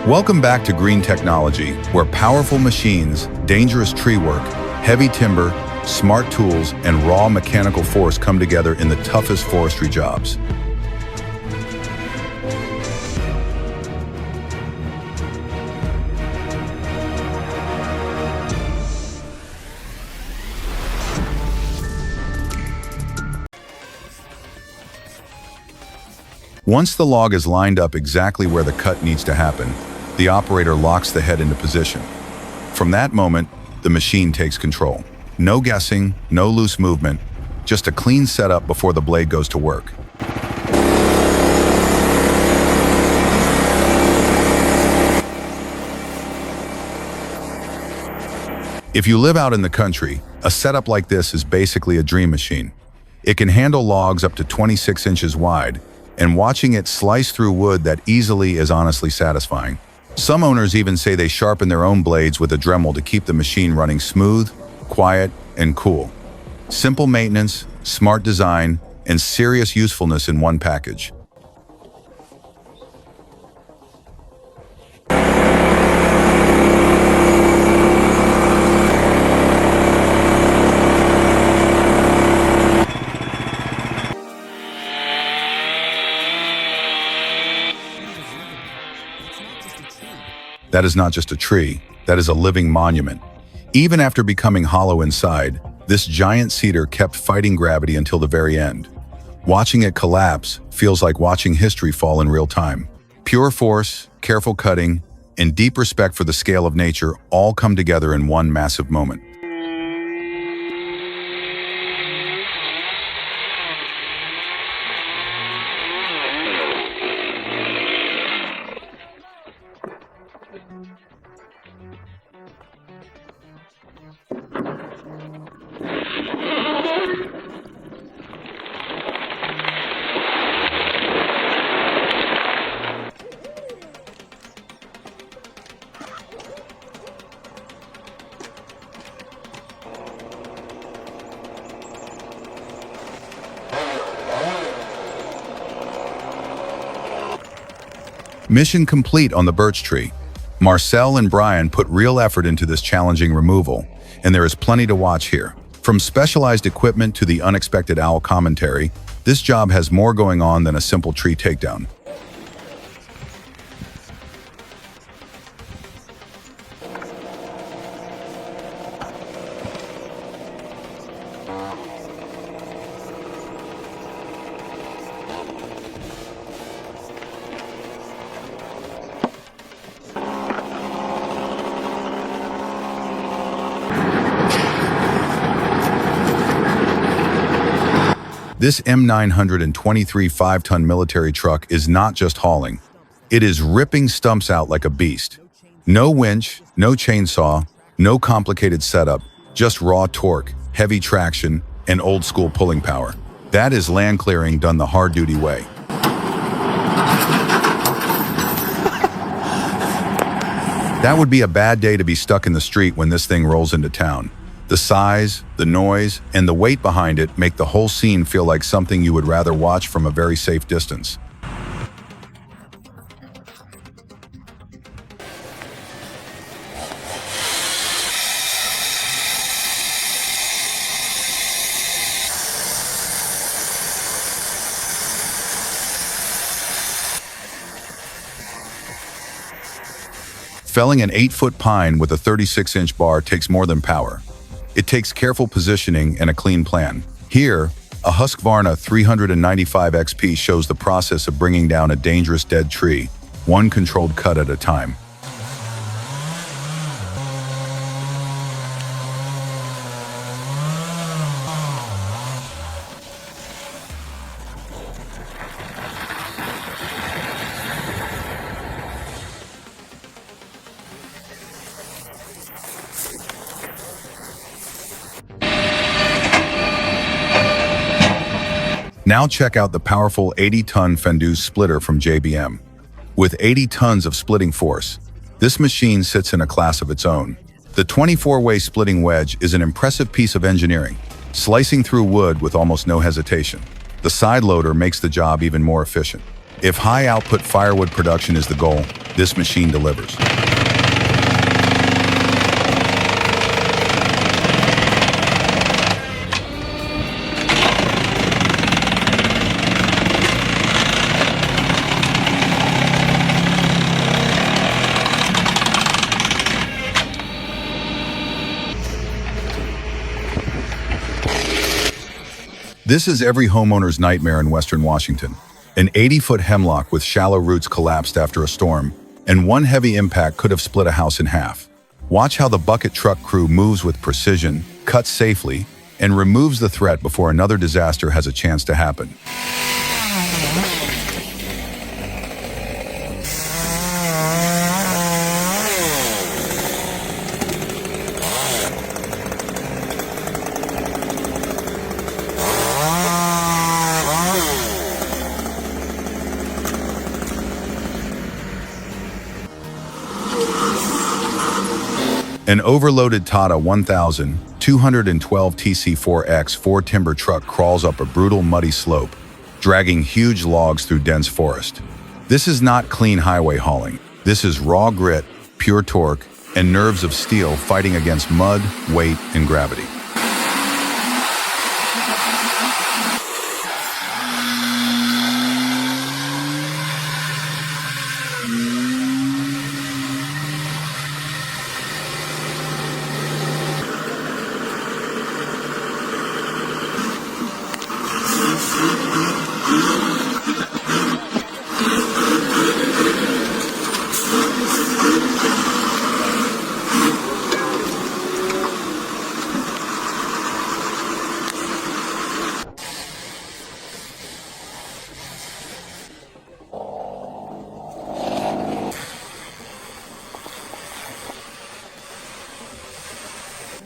Welcome back to Green Technology, where powerful machines, dangerous tree work, heavy timber, smart tools, and raw mechanical force come together in the toughest forestry jobs. Once the log is lined up exactly where the cut needs to happen, the operator locks the head into position. From that moment, the machine takes control. No guessing, no loose movement, just a clean setup before the blade goes to work. If you live out in the country, a setup like this is basically a dream machine. It can handle logs up to 26 inches wide, and watching it slice through wood that easily is honestly satisfying. Some owners even say they sharpen their own blades with a Dremel to keep the machine running smooth, quiet, and cool. Simple maintenance, smart design, and serious usefulness in one package. That is not just a tree, that is a living monument. Even after becoming hollow inside, this giant cedar kept fighting gravity until the very end. Watching it collapse feels like watching history fall in real time. Pure force, careful cutting, and deep respect for the scale of nature all come together in one massive moment. Mission complete on the birch tree. Marcel and Brian put real effort into this challenging removal, and there is plenty to watch here. From specialized equipment to the unexpected owl commentary, this job has more going on than a simple tree takedown. This M923 5-ton military truck is not just hauling. It is ripping stumps out like a beast. No winch, no chainsaw, no complicated setup, just raw torque, heavy traction, and old-school pulling power. That is land clearing done the hard-duty way. That would be a bad day to be stuck in the street when this thing rolls into town. The size, the noise, and the weight behind it make the whole scene feel like something you would rather watch from a very safe distance. Felling an 8-foot pine with a 36-inch bar takes more than power. It takes careful positioning and a clean plan. Here, a Husqvarna 395 XP shows the process of bringing down a dangerous dead tree, one controlled cut at a time. Now check out the powerful 80-ton Fendu splitter from JBM. With 80 tons of splitting force, this machine sits in a class of its own. The 24-way splitting wedge is an impressive piece of engineering, slicing through wood with almost no hesitation. The side loader makes the job even more efficient. If high-output firewood production is the goal, this machine delivers. This is every homeowner's nightmare in Western Washington. An 80-foot hemlock with shallow roots collapsed after a storm, and one heavy impact could have split a house in half. Watch how the bucket truck crew moves with precision, cuts safely, and removes the threat before another disaster has a chance to happen. An overloaded Tata 1212 TC4X Ford timber truck crawls up a brutal muddy slope, dragging huge logs through dense forest. This is not clean highway hauling. This is raw grit, pure torque, and nerves of steel fighting against mud, weight, and gravity.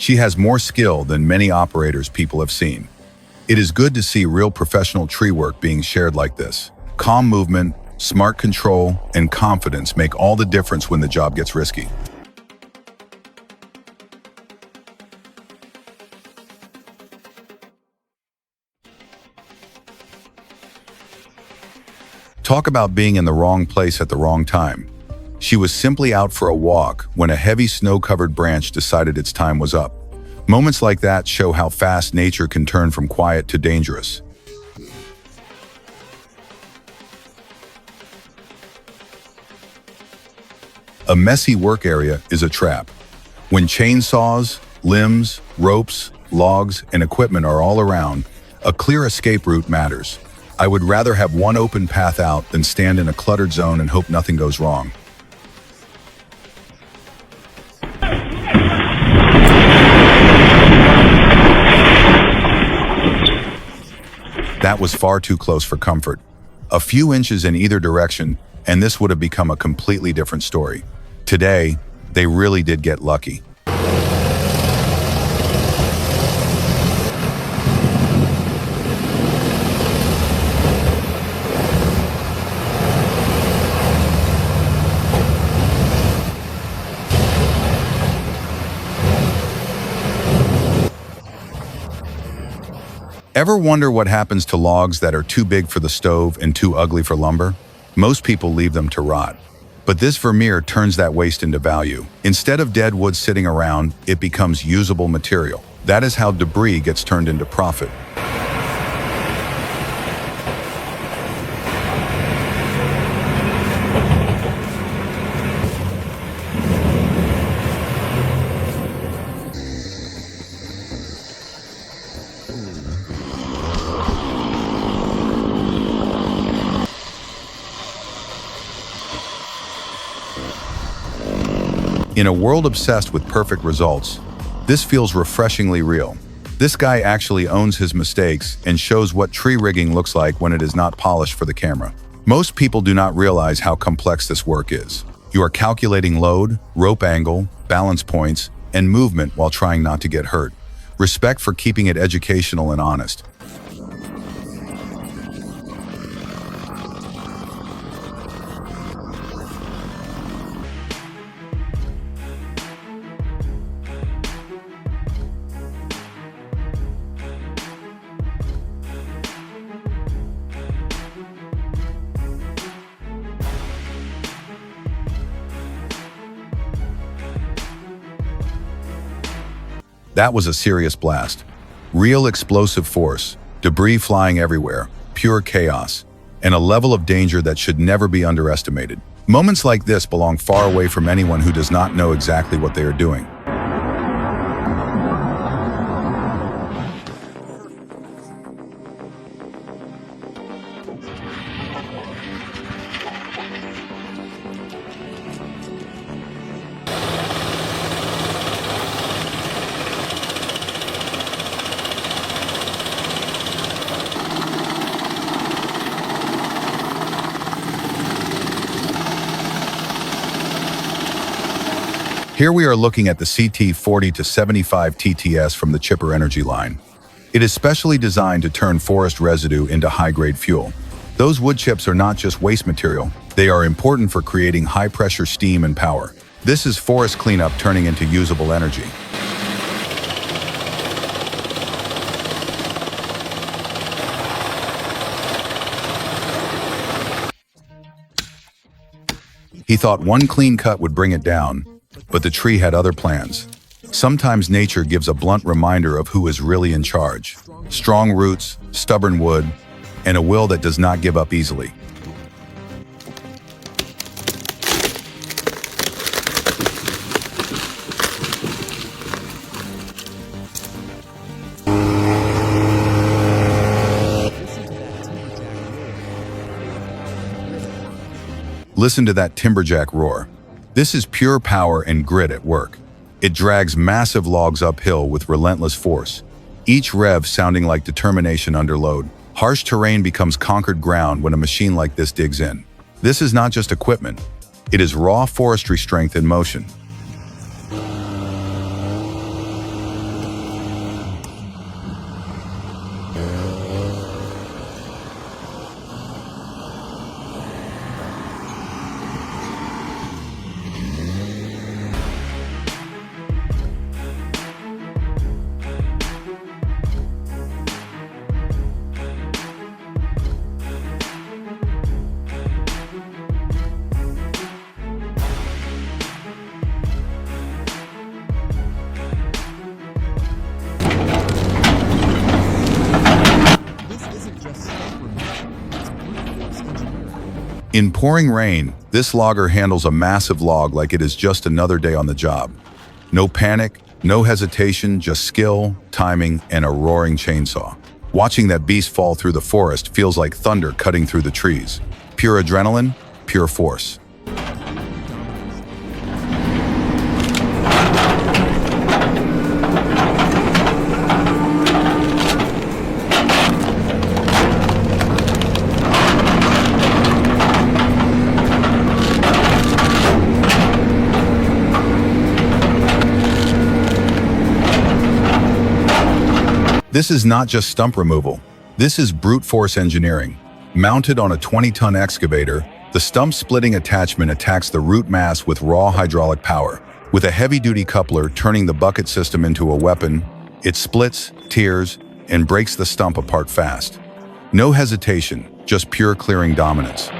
She has more skill than many operators people have seen. It is good to see real professional tree work being shared like this. Calm movement, smart control, and confidence make all the difference when the job gets risky. Talk about being in the wrong place at the wrong time. She was simply out for a walk when a heavy snow-covered branch decided its time was up. Moments like that show how fast nature can turn from quiet to dangerous. A messy work area is a trap. When chainsaws, limbs, ropes, logs, and equipment are all around, a clear escape route matters. I would rather have one open path out than stand in a cluttered zone and hope nothing goes wrong. That was far too close for comfort. A few inches in either direction, and this would have become a completely different story. Today, they really did get lucky. Ever wonder what happens to logs that are too big for the stove and too ugly for lumber? Most people leave them to rot. But this Vermeer turns that waste into value. Instead of dead wood sitting around, it becomes usable material. That is how debris gets turned into profit. In a world obsessed with perfect results, this feels refreshingly real. This guy actually owns his mistakes and shows what tree rigging looks like when it is not polished for the camera. Most people do not realize how complex this work is. You are calculating load, rope angle, balance points, and movement while trying not to get hurt. Respect for keeping it educational and honest. That was a serious blast. Real explosive force, debris flying everywhere, pure chaos, and a level of danger that should never be underestimated. Moments like this belong far away from anyone who does not know exactly what they are doing. Here we are looking at the CT40 to 75 TTS from the chipper energy line. It is specially designed to turn forest residue into high-grade fuel. Those wood chips are not just waste material, they are important for creating high-pressure steam and power. This is forest cleanup turning into usable energy. He thought one clean cut would bring it down, but the tree had other plans. Sometimes nature gives a blunt reminder of who is really in charge. Strong roots, stubborn wood, and a will that does not give up easily. Listen to that timberjack roar. This is pure power and grit at work. It drags massive logs uphill with relentless force, each rev sounding like determination under load. Harsh terrain becomes conquered ground when a machine like this digs in. This is not just equipment, it is raw forestry strength in motion. In pouring rain, this logger handles a massive log like it is just another day on the job. No panic, no hesitation, just skill, timing, and a roaring chainsaw. Watching that beast fall through the forest feels like thunder cutting through the trees. Pure adrenaline, pure force. This is not just stump removal. This is brute force engineering. Mounted on a 20-ton excavator, the stump splitting attachment attacks the root mass with raw hydraulic power. With a heavy-duty coupler turning the bucket system into a weapon, it splits, tears, and breaks the stump apart fast. No hesitation, just pure clearing dominance.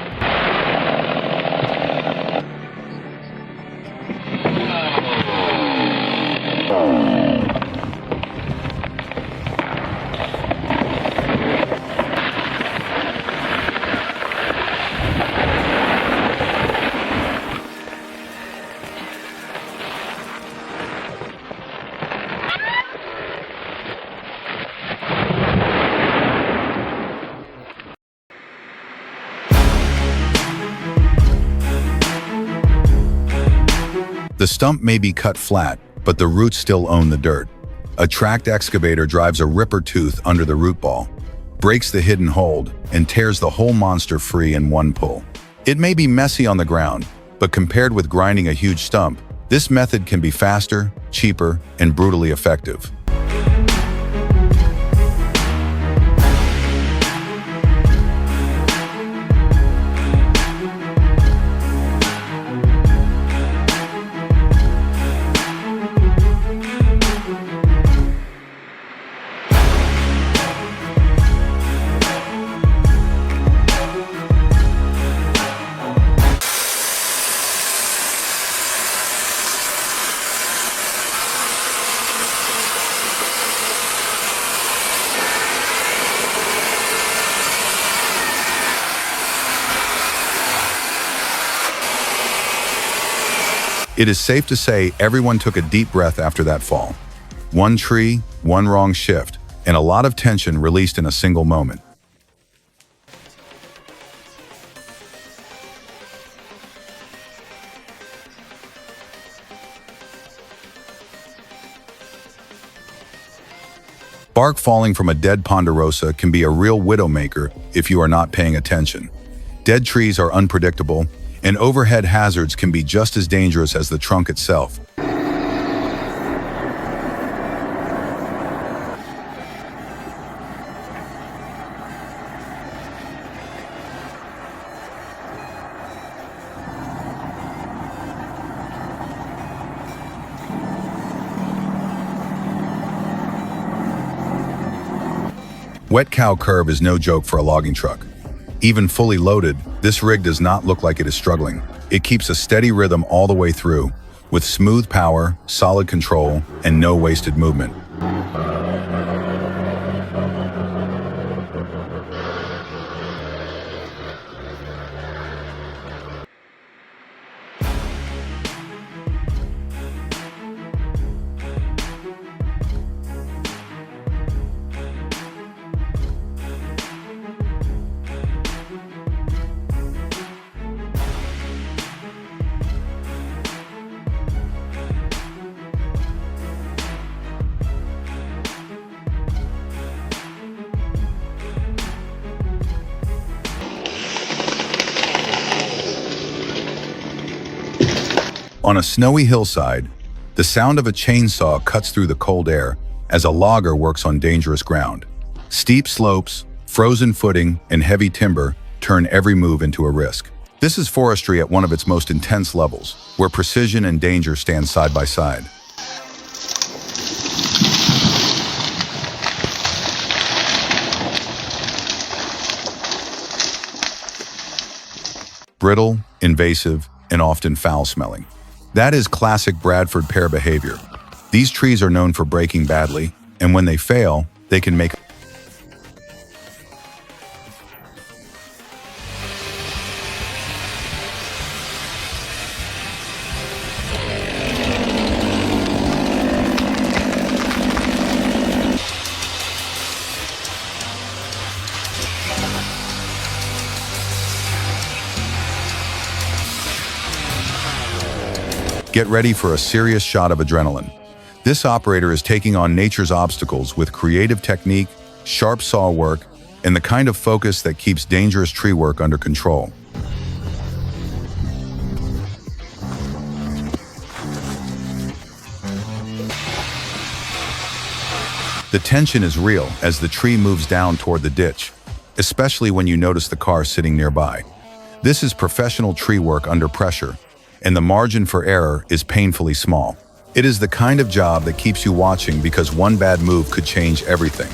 The stump may be cut flat, but the roots still own the dirt. A tracked excavator drives a ripper tooth under the root ball, breaks the hidden hold, and tears the whole monster free in one pull. It may be messy on the ground, but compared with grinding a huge stump, this method can be faster, cheaper, and brutally effective. It is safe to say everyone took a deep breath after that fall. One tree, one wrong shift, and a lot of tension released in a single moment. Bark falling from a dead ponderosa can be a real widowmaker if you are not paying attention. Dead trees are unpredictable, and overhead hazards can be just as dangerous as the trunk itself. Wet cow curve is no joke for a logging truck. Even fully loaded, this rig does not look like it is struggling. It keeps a steady rhythm all the way through, with smooth power, solid control, and no wasted movement. On a snowy hillside, the sound of a chainsaw cuts through the cold air as a logger works on dangerous ground. Steep slopes, frozen footing, and heavy timber turn every move into a risk. This is forestry at one of its most intense levels, where precision and danger stand side by side. Brittle, invasive, and often foul-smelling. That is classic Bradford pear behavior. These trees are known for breaking badly, and when they fail, they can make Get ready for a serious shot of adrenaline. This operator is taking on nature's obstacles with creative technique, sharp saw work, and the kind of focus that keeps dangerous tree work under control. The tension is real as the tree moves down toward the ditch, especially when you notice the car sitting nearby. This is professional tree work under pressure, and the margin for error is painfully small. It is the kind of job that keeps you watching because one bad move could change everything.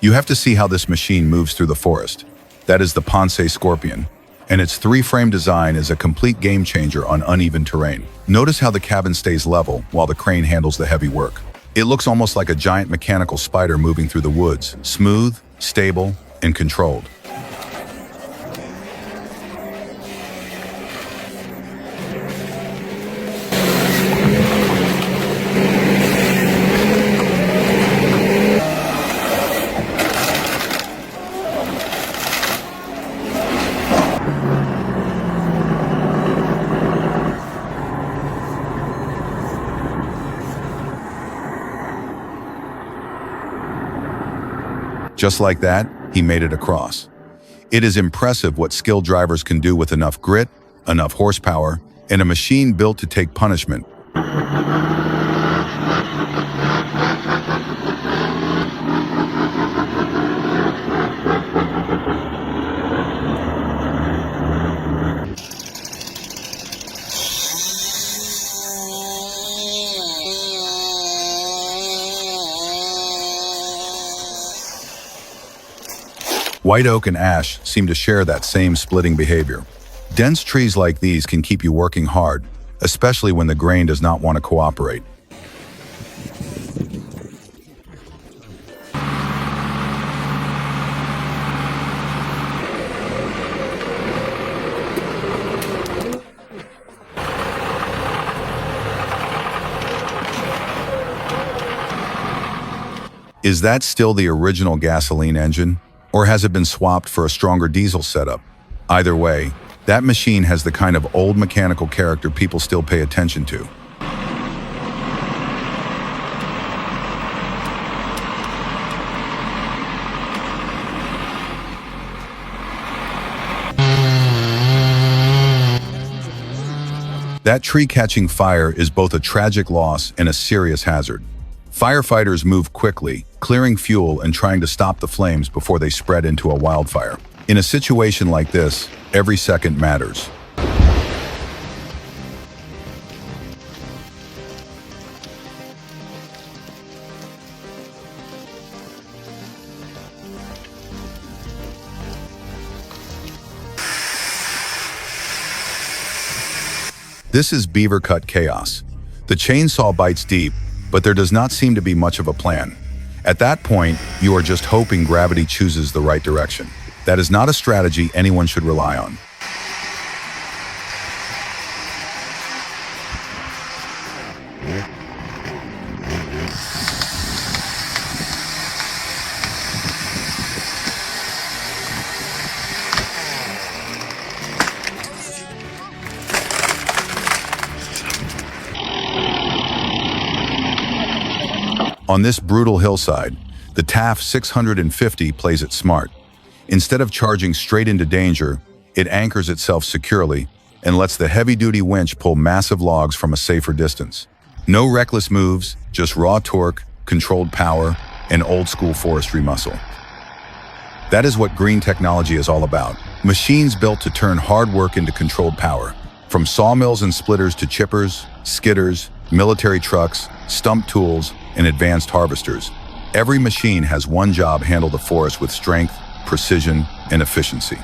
You have to see how this machine moves through the forest. That is the Ponce Scorpion, and its three-frame design is a complete game changer on uneven terrain. Notice how the cabin stays level while the crane handles the heavy work. It looks almost like a giant mechanical spider moving through the woods, smooth, stable, and controlled. Just like that, he made it across. It is impressive what skilled drivers can do with enough grit, enough horsepower, and a machine built to take punishment. White oak and ash seem to share that same splitting behavior. Dense trees like these can keep you working hard, especially when the grain does not want to cooperate. Is that still the original gasoline engine, or has it been swapped for a stronger diesel setup? Either way, that machine has the kind of old mechanical character people still pay attention to. That tree catching fire is both a tragic loss and a serious hazard. Firefighters move quickly, clearing fuel and trying to stop the flames before they spread into a wildfire. In a situation like this, every second matters. This is beaver cut chaos. The chainsaw bites deep, but there does not seem to be much of a plan. At that point, you are just hoping gravity chooses the right direction. That is not a strategy anyone should rely on. On this brutal hillside, the TAF 650 plays it smart. Instead of charging straight into danger, it anchors itself securely and lets the heavy-duty winch pull massive logs from a safer distance. No reckless moves, just raw torque, controlled power, and old-school forestry muscle. That is what green technology is all about. Machines built to turn hard work into controlled power. From sawmills and splitters to chippers, skidders, military trucks, stump tools, and advanced harvesters, every machine has one job: handle the forest with strength, precision, and efficiency.